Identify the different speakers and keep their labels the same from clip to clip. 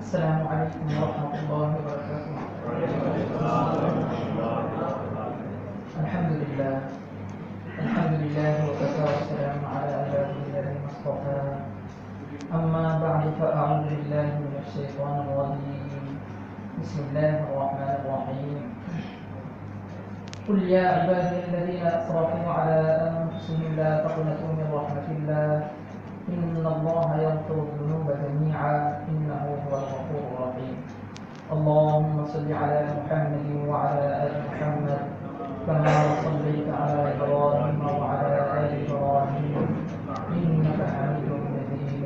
Speaker 1: السلام عليكم ورحمة الله وبركاته. الحمد لله وكفى والسلام على عباده الذين اصطفى. أما بعد فأعوذ بالله من الشيطان الرجيم. بسم الله الرحمن الرحيم. قل يا عبادي الذين أسرفوا على أنفسهم لا تقنطوا من رحمة الله إن الله يغفر الذنوب جميعا إنه هو الغفور الرحيم. اللهم صل على محمد وعلى آل محمد كما صليت على إبراهيم وعلى آل إبراهيم إنك حميد مجيد.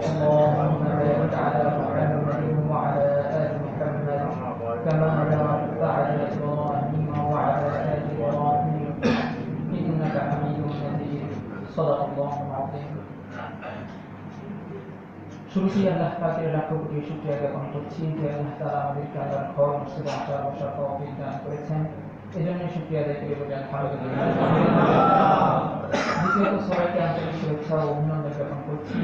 Speaker 1: اللهم بارك على محمد وعلى آل محمد كما باركت على إبراهيم وعلى آل إبراهيم إنك حميد مجيد. صدق الله العظيم. শুরুতেই আল্লাহ পাকের লাখো কোটি শুকরিয়া জ্ঞাপন করছি যে আল্লাহ তাআলা আমাদেরকে আল্লাহর ঘর মসজিদে আসার বসার তৌফিক দান করেছেন। এজন্য শুকরিয়া আদায় করে বলি আলহামদুলিল্লাহ। দ্বিতীয়ত সবাইকে আন্তরিক শুভেচ্ছা ও অভিনন্দন জ্ঞাপন করছি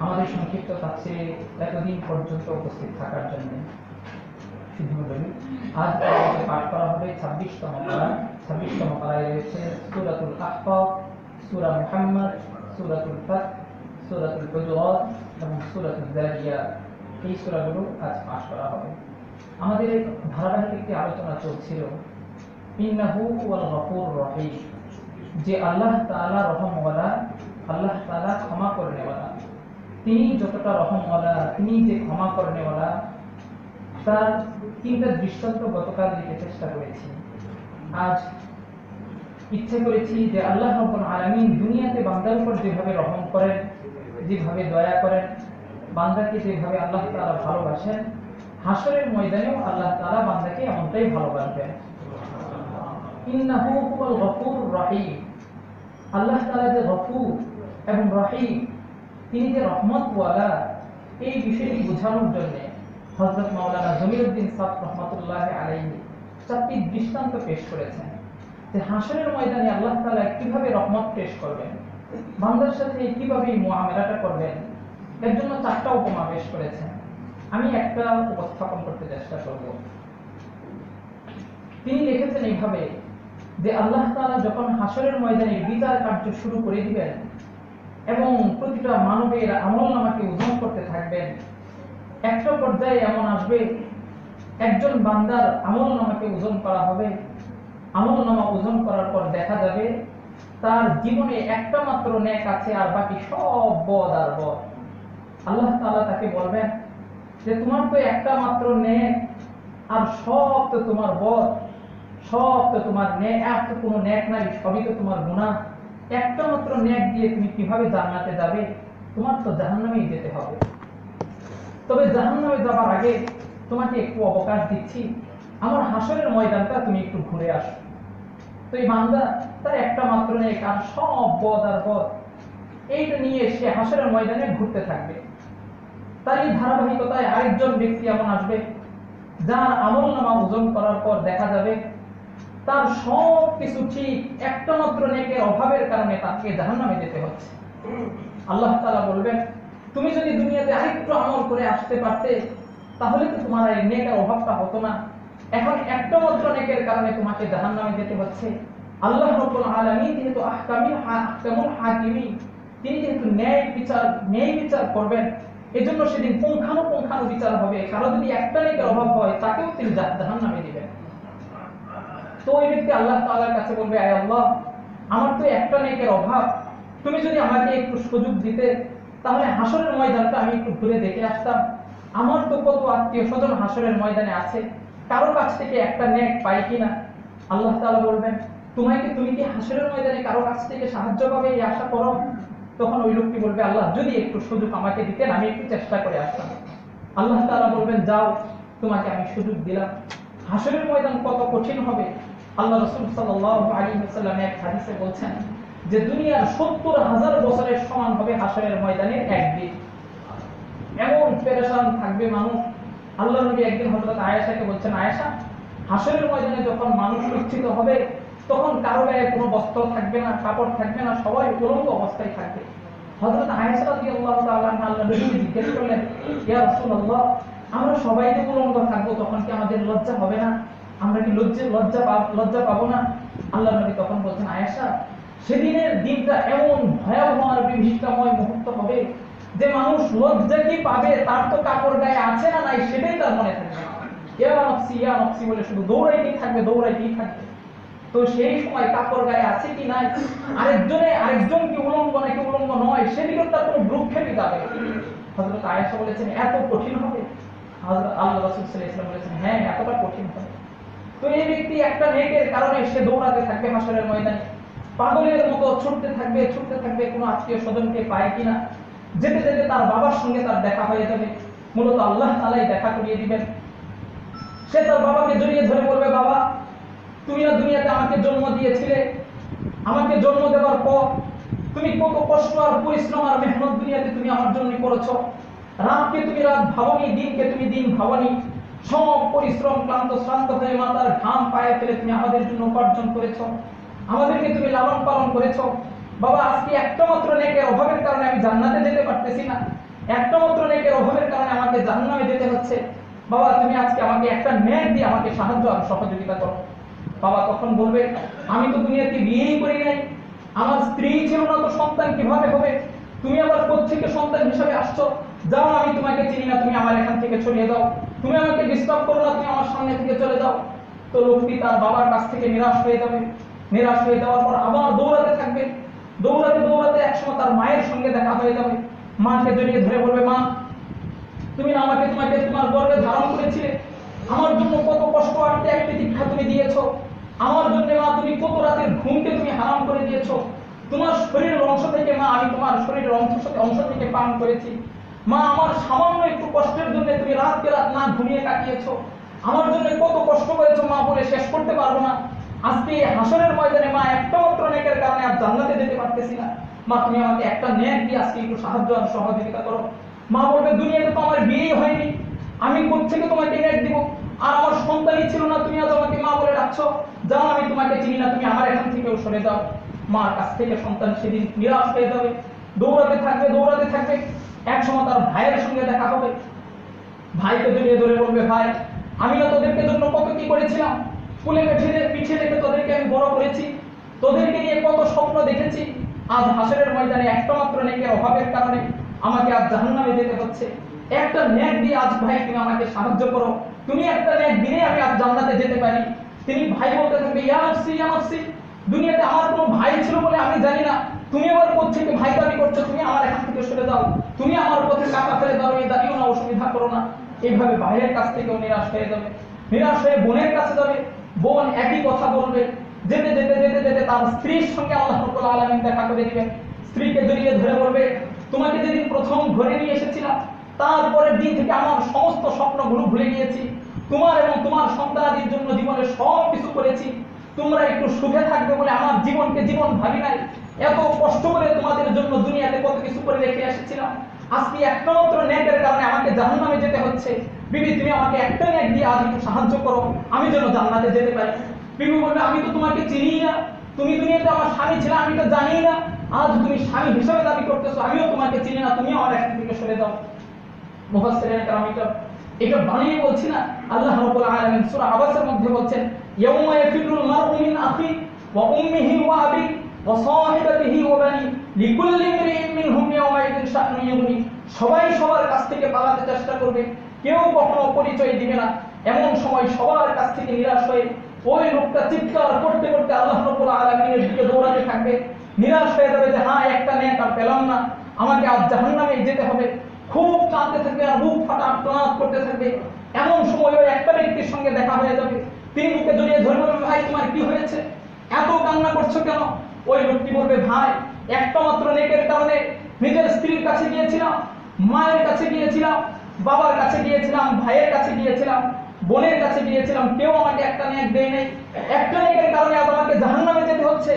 Speaker 1: আমাদের সংক্ষিপ্ত তাফসিরে এতদিন পর্যন্ত উপস্থিত থাকার জন্য। আজ পাঠ করা হবে 26তম পারা। 26তম পারায় রয়েছে সূরাতুল আহকাফ, সূরা মুহাম্মদ, সূরাতুল ফাত, সূরাতুল হুজুরাত এবং সূরাতুল যারিয়াত। এই সূরাগুলো আজ পাঠ করা হবে। আমাদের ধারাবাহিক একটি আলোচনা চলছিল ইন্নাহু ওয়াল গফুর রহিম, যে আল্লাহ তাআলা রহমওয়ালা, আল্লাহ তাআলা ক্ষমা করনেওয়ালা। তিনি যতটা রহমওয়ালা, তিনি যে ক্ষমা করনেওয়ালা, তার তিনটা দৃষ্টান্ত গতকাল দিতে চেষ্টা করেছি। আজ ইচ্ছে করেছি যে আল্লাহ রাব্বুল আলামিন দুনিয়াতে বান্দার উপর যেভাবে রহম করেন, যেভাবে দয়া করেন, বান্দাকে যেভাবে আল্লাহ তাআলা ভালোবাসেন, হাসরের ময়দানেও আল্লাহ তাআলা বান্দাকে এমনটাই ভালোবাসবেন। ইন্নাহু হুয়াল গফুরুর রহিম, আল্লাহ তাআলা যে গফুর এবং রহিম, তিনি যে রহমতওয়ালা, এই বিষয়টি বোঝানোর জন্য হযরত মাওলানা জমিরউদ্দিন সাহেব রাহমাতুল্লাহি আলাইহি চারটি দৃষ্টান্ত পেশ করেছেন যে হাসরের ময়দানে আল্লাহ তাআলা কিভাবে রহমত পেশ করবেন, বান্দার সাথে কিভাবে মুআমালাটা করবেন, এর জন্য চারটা উপমা পেশ করেছেন। আমি একটা উপস্থাপন করতে চেষ্টা করব। তিনি লিখেছেন এইভাবে যে আল্লাহ তাআলা যখন হাসরের ময়দানে বিচার কার্য শুরু করে দিবেন এবং প্রতিটা মানবের আমলনামাকে ওজন করতে থাকবেন, একটা পর্যায়ে এমন আসবে একজন বান্দার আমলনামাকে ওজন করা হবে। আমলনামা ওজন করার পর দেখা যাবে তার জীবনে একটা মাত্র নেক আছে আর বাকি সব বদ আর বদ। আল্লাহ তাআলা তাকে বলবেন যে তোমার তো একটা মাত্র নেক আর সব তো তোমার বদ, সব তো তোমার নেক, আর তো কোনো নেক নাই, সবই তো তোমার গুনাহ। একটা মাত্র নেক দিয়ে তুমি কিভাবে জান্নাতে যাবে? তোমার তো জাহান্নামেই যেতে হবে। তবে জাহান্নামে যাবার আগে তোমাকে একটু অবকাশ দিচ্ছি, আমার হাসরের ময়দানটা তুমি একটু ঘুরে আসো। তো এই বান্দা তার একটা মাত্র নেক আর সব বদ আর বদ, এইটা নিয়ে সে হাসরের ময়দানে ঘুরতে থাকবে। তার এই ধারাবাহিকতায় আরেকজন ব্যক্তি এমন আসবে যার আমলনামা ওজন করার পর দেখা যাবে তার সব কিছু ঠিক, একটা মাত্র নেকের অভাবের কারণে তাকে জাহান্নামে যেতে হচ্ছে। আল্লাহ তাআলা বলবেন তুমি যদি দুনিয়াতে আরেকটু আমল করে আসতে পারতে তাহলে তো তোমার এই নেকের অভাবটা হতো না। এখন একটা মাত্র নেকের কারণে তোমাকে জাহান্নামে যেতে হচ্ছে। আল্লাহ রাব্বুল আলামিন যেহেতু আহকামুল হাকিমিন, তিনি যেহেতু ন্যায় বিচার করবেন, এজন্য সেদিন পুঙ্খানুপুঙ্খানু বিচার হবে। কারো যদি একটা নেকের অভাব হয় তাকেও তিনি জাহান্নামে দিবেন। তো ওই ব্যক্তি আল্লাহ তাআলার কাছে বলবে, আয় আল্লাহ, আমার তো একটা নেকের অভাব, তুমি যদি আমাকে একটু সুযোগ দিতে তাহলে হাসরের ময়দানটা আমি একটু ঘুরে দেখে আসতাম। আমার তো কত আত্মীয় স্বজন হাসরের ময়দানে আছে, কারো কাছ থেকে একটা নেক পাই কিনা। আল্লাহ তাআলা বলবেন তুমি কি হাসরের ময়দানে কারো কাছ থেকে সাহায্য পাবে এই আশা করো? তখন ওই লোকটি বলবে, আল্লাহ যদি একটু সুযোগ আমাকে দিতেন আমি একটু চেষ্টা করে আসতাম। আল্লাহ তাআলা বলবেন, যাও, তোমাকে আমি সুযোগ দিলাম। হাসরের ময়দান কত কঠিন হবে। আল্লাহ রাসূল সাল্লাল্লাহু আলাইহি ওয়াসাল্লাম এক হাদিসে বলছেন যে দুনিয়ার ৭০,০০০ বছরের সমান হবে হাসরের ময়দানের একদিন। এমন পেরেশান থাকবে মানুষ। আল্লাহ নবী একদিন হযরত আয়েশাকে বলছেন, আয়েশা, হাসরের ময়দানে যখন মানুষ লজ্জিত হবে তখন কারো গায়ে কোনো বস্ত্র থাকবে না, কাপড় থাকবে না, সবাই উলঙ্গ অবস্থায় থাকবে। হযরত আয়েশা রাদিয়াল্লাহু তাআলা আনহা আল্লাহর নবীকে জিজ্ঞেস করলেন, ইয়া রাসূলুল্লাহ, আমরা সবাই তো উলঙ্গ থাকবো, তখন কি আমাদের লজ্জা হবে না? আমরা কি লজ্জা পাবো না? আল্লাহর নবী তখন বলছেন, আয়েশা, সেদিনের দিনটা এমন ভয়াবহ আর বিভীষিকাময় মুহূর্ত হবে যে মানুষ লজ্জা কি পাবে, তার তো কাপড় গায়ে আছে না নাই সেটাই তার মনে থাকবে না। ইয়া নফসি বলে শুধু দৌড়াইতেই থাকবে। তো সেই সময় কাপড় গায়ে আছে কি নাই, আরেকজন কি উলঙ্গ নাকি উলঙ্গ নয়, সেদিকে তার কোনো ভ্রুক্ষেপই যাবে। হযরত আয়েশা বলেছেন, এত কঠিন হবে? হযরত আল্লাহ রাসূল সাল্লাল্লাহু আলাইহি ওয়াসাল্লাম বলেছেন, হ্যাঁ, এতটা কঠিন হবে। তো এই ব্যক্তি একটা নেকের কারণে সে দৌড়াতে থাকবে হাসরের ময়দানে, পাগলের মতো ছুটতে থাকবে, কোনো আত্মীয় স্বজনকে পায় কিনা। যেতে যেতে তার বাবার সঙ্গে তার দেখা হয়ে যাবে। মূলত আল্লাহ তাআলাই দেখা করিয়ে দিবেন। সে তার বাবাকে জড়িয়ে ধরে বলবে, বাবা, তুমি না দুনিয়াতে আমাকে জন্ম দিয়েছিলে, আমাকে জন্ম দেওয়ার পর তুমি কত কষ্ট আর পরিশ্রম আর মেহনত দুনিয়াতে তুমি আমার জন্য করেছো। রাতকে তুমি রাত ভাবনি, দিনকে তুমি দিন ভাবনি। সব পরিশ্রম শ্রান্ত হয়ে মাথার ঘাম পায়ে ফেলে তুমি আমাদের জন্য উপার্জন করেছো, আমাদেরকে তুমি লালন পালন করেছো। বাবা, আজকে একটা মাত্র নেকের অভাবের কারণে আমি জান্নাতে যেতে পারতেছি না, একটা মাত্র নেকের অভাবের কারণে আমাকে জাহান্নামে যেতে হচ্ছে। বাবা, তুমি আজকে আমাকে একটা নেক দিয়ে আমাকে সাহায্য আর সহযোগিতা করো। বাবা তখন বলবে, আমি তো দুনিয়াতে বিয়েই করি নাই, আমার স্ত্রী ছিল না, তো সন্তান কিভাবে হবে? তুমি আবার কোত্থেকে সন্তান হিসেবে আসছো? যাও, আমি তোমাকে চিনি না, তুমি আমার এখান থেকে ছড়িয়ে যাও, তুমি আমাকে ডিস্টার্ব করো না, তুমি আমার সামনে থেকে চলে যাও। তো লোকটি তার বাবার কাছ থেকে নিরাশ হয়ে যাবে। নিরাশ হয়ে যাওয়ার পর আবার দৌড়াতে থাকবে। দৌড়াতে একসময় তার মায়ের সঙ্গে দেখা হয়ে যাবে। মাকে জড়িয়ে ধরে বলবে, মা, তুমি না তোমাকে তোমার গর্ভে ধারণ করেছিলে, আমার জন্য কত কষ্ট আর ত্যাগ তিতিক্ষা তুমি দিয়েছো। আমার জন্য মা, তুমি কত রাতের ঘুমকে তুমি হারাম করে দিয়েছো। তোমার শরীরের অংশ থেকে মা, আমি তোমার শরীরের অংশ থেকে পান করেছি। মা, আমার সামান্য একটু কষ্টের জন্য তুমি রাতকে রাত না ঘুমিয়ে কাটিয়েছো। আমার জন্য কত কষ্ট করেছো মা, বলে শেষ করতে পারবো না। আজকে হাসরের ময়দানে মা, একটা মাত্র নেকের কারণে আর জান্নাতে যেতে পারতেছি না। মা, তুমি আমাকে একটা নেক দিয়ে আজকে একটু সাহায্য আর সহযোগিতা করো। মা বলবে, দুনিয়াতে তো আমার বিয়েই হয়নি, আমি কোত্থেকে তোমাকে নেক দিব? আর আমার সন্তানই ছিল না, তুমি আজ আমাকে মা বলে ডাকছো। যাও, আমি তোমাকে চিনি না, তুমি আমার এখান থেকেও সরে যাও। মার কাছ থেকে সন্তান সেদিন নিরাশ হয়ে যাবে। দৌড়াতে থাকবে। এক সময় তার ভাইয়ের সঙ্গে দেখা হবে। ভাইকে জড়িয়ে ধরে বলবে, ভাই, আমি না তোদেরকে জন্য কত কি করেছিলাম, কুলে পিঠে রেখে তোদেরকে আমি বড় করেছি, তোদেরকে নিয়ে কত স্বপ্ন দেখেছি। আজ হাসরের ময়দানে একটা মাত্র নেকের অভাবের কারণে আমাকে আজ জাহান্নামে যেতে হচ্ছে। একটা নেক দিয়ে আজ ভাই তুমি আমাকে সাহায্য করো, তুমি একটা নেক দিলে আমি আজ জান্নাতে যেতে পারি। তিনি ভাই বলতে থাকবে, ইয়া নফসি, দুনিয়াতে আমার কোনো ভাই ছিল বলে আমি জানি না, তুমি আবার কোত্থেকে ভাই দাবি করছো, তুমি আমার এখান থেকে সরে যাও, তুমি আমার পথে কাটা ফেলে দাঁড়িয়ে দাঁড়িয়েও না, অসুবিধা করো না। এইভাবে ভাইয়ের কাছ থেকেও নিরাশ হয়ে যাবে। নিরাশ হয়ে বোনের কাছে যাবে। বোন একই কথা বলবে। যেতে তার স্ত্রীর সঙ্গে আল্লাহ রাব্বুল আলামিন দেখা করে দিবেন। স্ত্রীকে জড়িয়ে ধরে বলবে, তোমাকে যেদিন প্রথম ঘরে নিয়ে এসেছিলাম, তারপরের দিন থেকে আমার সমস্ত স্বপ্নগুলো ভুলে গিয়েছি। তোমার এবং তোমার সন্তানাদির জন্য জীবনে সব কিছু করেছি। তোমরা একটু সুখে থাকবে বলে আমার জীবনকে জীবন ভাবি নাই। এত কষ্ট করে তোমাদের জন্য দুনিয়াতে কত কিছু করে রেখে এসেছিলাম। আজকে একটা মাত্র নেকের কারণে আমাকে জাহান্নামে যেতে হচ্ছে। বিবি, তুমি আমাকে একটা নেক দিয়ে আজ একটু সাহায্য করো, আমি যেন জান্নাতে যেতে পারি। বিবি বলবে, আমি তো তোমাকে চিনি না, তুমি দুনিয়াতে আমার স্বামী ছিলে, আমি তো জানি না। আজ তুমি স্বামী হিসেবে দাবি করতেছো, আমিও তোমাকে চিনি না, তুমি আমার এখান থেকে সরে যাও। মুফাসসিরিন কেরাম এটা বানিয়ে বলছি না, আল্লাহ রাব্বুল আলামিন সূরা আবাসের মধ্যে বলছেন, ইয়াউমা ইয়াফিরুল মারউ মিন আখি ওয়া উম্মিহি ওয়া আবি ওয়া সাহিবাতিহি ওয়া বানি লিকুল্লি ইমরিইন মিনহুম ইয়াউমাইযিন শা'নুন ইউগনি। সবাই সবার কাছ থেকে পালাতে চেষ্টা করবে, কেউ কখনো পরিচয় দিবে না। এমন সময় সবার কাছ থেকে নিরাশ হয়ে ওই লোকটা চিৎকার করতে করতে আল্লাহ রাব্বুল আলামিনের দিকে দৌড়াতে থাকবে। নিরাশ হয়ে যাবে যে হ্যাঁ, একটা নেক আর পেলাম না, আমাকে আজ জাহান্নামে যেতে হবে। খুব কাঁদতে থাকবে আর বুক ফাটা আর্তনাদ করতে থাকবে। এমন সময় ওই একটা ব্যক্তির সঙ্গে দেখা হয়ে যাবে। তিনি বুকে জড়িয়ে ধরে বলবে, ভাই, তোমার কি হয়েছে, এত কান্না করছো কেন? ওই লোকটি বলবে, ভাই, একটা মাত্র নেকের কারণে নিজের স্ত্রীর কাছে গিয়েছিলাম, মায়ের কাছে গিয়েছিলাম, বাবার কাছে গিয়েছিলাম, ভাইয়ের কাছে গিয়েছিলাম, বোনের কাছে গিয়েছিলাম, কেউ আমাকে একটা নেক দেয় নাই। একটা নেকের কারণে আজ আমাকে জাহান্নামে যেতে হচ্ছে।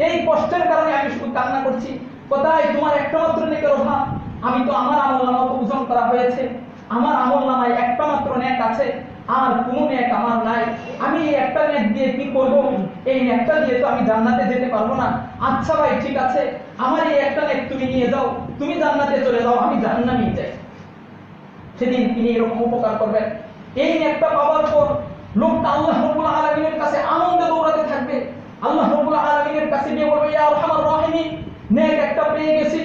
Speaker 1: এই কষ্টের কারণে আমি শুধু কান্না করছি। কোথায় তোমার একটা মাত্র নেকের অভাব? আমি তো আমার আমলনামা ওজন করা হয়েছে, আমার আমলনামায় একটা মাত্র নেক আছে, আর কোনো নেক আমার নাই। আমি এই একটা নেক দিয়ে কি করব? এই নেকটা দিয়ে তো আমি জান্নাতে যেতে পারবো না। আচ্ছা ভাই, ঠিক আছে, আমার এই একটা নেক তুমি নিয়ে যাও, তুমি জান্নাতে চলে যাও, আমি জাহান্নামে যাই। সেদিন তিনি এরকম উপকার করবেন। এই নেকটা পাওয়ার পর লোকটা আল্লাহ রাব্বুল আলামিনের কাছে আনন্দে দৌড়াতে থাকবে। আল্লাহ রাব্বুল আলামিনের কাছে গিয়ে বলবে, ইয়া আরহামার রাহিমিন, নেক একটা পেয়ে গেছি,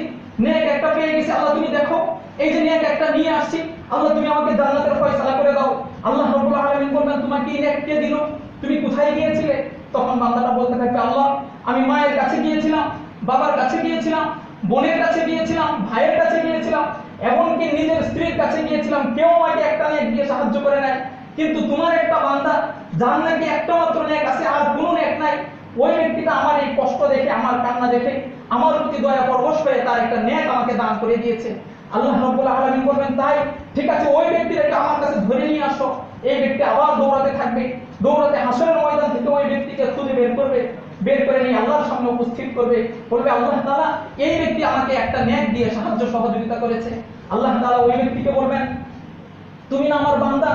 Speaker 1: নেক একটা পেয়ে গেছি, আল্লাহ তুমি দেখো এই যে নেক একটা নিয়ে আসছি, আল্লাহ তুমি আমাকে জান্নাতের ফয়সালা করে দাও। আল্লাহ রাব্বুল আলামিন বলবেন, তোমাকে এই নেক কে দিল, তুমি কোথায় গিয়েছিলে? তখন বান্দাটা বলতে থাকবে, আল্লাহ আমি মায়ের কাছে গিয়েছিলাম, বাবার কাছে গিয়েছিলাম, বোনের কাছে গিয়েছিলাম, ভাইয়ের কাছে গিয়েছিলাম, এমনকি নিজের স্ত্রীর কাছে গিয়েছিলাম, কেউ আমাকে একটা নেক দিয়ে সাহায্য করে নাই। কিন্তু তোমার একটা বান্দা যার নাকি একটা মাত্র নেক আছে, আর কোনো নেক নাই, ওই ব্যক্তিটা আমার এই কষ্ট দেখে, আমার কান্না দেখে আমার প্রতি দয়া পরবশ হয়ে তার একটা নেক আমাকে দান করে দিয়েছে। আল্লাহ রাব্বুল আলামিন বলবেন, তাই ঠিক আছে, ওই ব্যক্তিটাকে আমার কাছে ধরে নিয়ে আসো। এই ব্যক্তি আবার দৌড়াতে থাকবে, দৌড়াতে হাসরের ময়দান থেকে ওই ব্যক্তিকে খুঁজে বের করবে, বের করে নিয়ে আল্লাহর সামনে উপস্থিত করবে, বলবে, আল্লাহ তাআলা এই ব্যক্তি আমাকে একটা নেক দিয়ে সাহায্য সহযোগিতা করেছে। আল্লাহ তাআলা ওই ব্যক্তিকে বলবেন, তুমি না আমার বান্দা,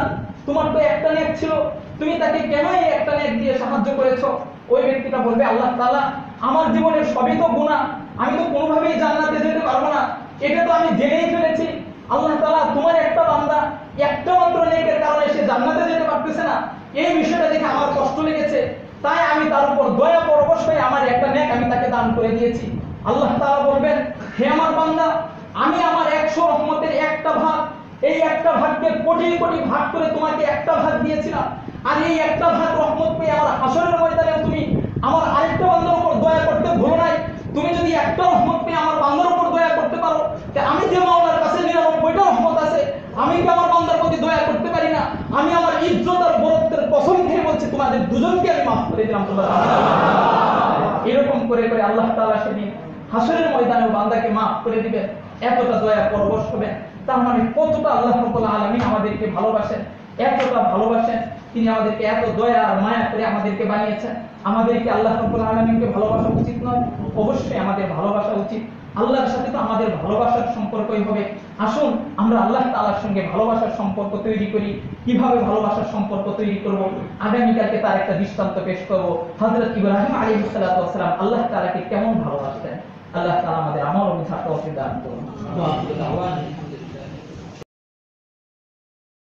Speaker 1: তোমার তো একটা নেক ছিল, তুমি তাকে কেন এই একটা নেক দিয়ে সাহায্য করেছো? ওই ব্যক্তিটা বলবে, আল্লাহ তাআলা আমার জীবনের সবই তো গুনাহ, আমি তো কোনোভাবেই জান্নাতে যেতে পারবো না, এটা তো আমি জেনেই ফেলেছি। আল্লাহ তাআলা তোমার একটা বান্দা একটা মাত্র নেকের কারণে সে জান্নাতে যেতে পারতেছে না, এই বিষয়টা দেখে আমার কষ্ট লেগেছে, তাই আমি তার উপর দয়া পরবশ হয়ে আমার একটা নেক আমি তাকে দান করে দিয়েছি। আল্লাহ তাআলা বলবেন, হে আমার বান্দা, আমি আমার 100 রহমতের একটা ভাগ, এই একটা ভাগকে কোটি কোটি ভাগ করে তোমাকে একটা ভাগ দিয়েছিলাম, আর এই একটা ভাগ রহমত পেয়ে আমার হাসরের ময়দানে তুমি আমার আরেকটা বান্দার উপর দয়া করতে ভুলো নাই। তুমি যদি একটা রহমত পেয়ে আমার বান্দার উপর দয়া করতে পারো, আমি যে মাওলার কাছে 99টা রহমত আছে, আমি কি আমার বান্দার প্রতি দয়া করতে পারি না? আমি আমার ইজ্জত আর বরত্বের কসম খেয়ে বলছি, তোমাদের দুজনকে আমি মাফ করে দিলাম। এরকম করে করে আল্লাহ তাআলা সেদিন হাসরের ময়দানে বান্দাকে মাফ করে দিবেন, এতটা দয়া পরবশ হবেন। তার মানে কতটা আল্লাহ রাব্বুল আলামিন আমাদেরকে ভালোবাসেন, এতটা ভালোবাসেন, তিনি আমাদেরকে এত দয়া আর মায়া করে আমাদেরকে বানিয়েছেন। আমাদেরকে আল্লাহ রাব্বুল আলামিনকে ভালোবাসা উচিত নয়? অবশ্যই আমাদের ভালোবাসা উচিত। আল্লাহর সাথে তো আমাদের ভালোবাসার সম্পর্কই হবে। আসুন আমরা আল্লাহ তাআলার সঙ্গে ভালোবাসার সম্পর্ক তৈরি করি। কিভাবে ভালোবাসার সম্পর্ক তৈরি করব, আগামীকালকে তার একটা দৃষ্টান্ত পেশ করব। হযরত ইব্রাহিম আলাইহিস সালাতু ওয়াস সালাম আল্লাহ তাআলাকে কেমন ভালোবাসতেন। আল্লাহ তাআলা আমাদের আমল ও বুঝার তৌফিক দান করুন।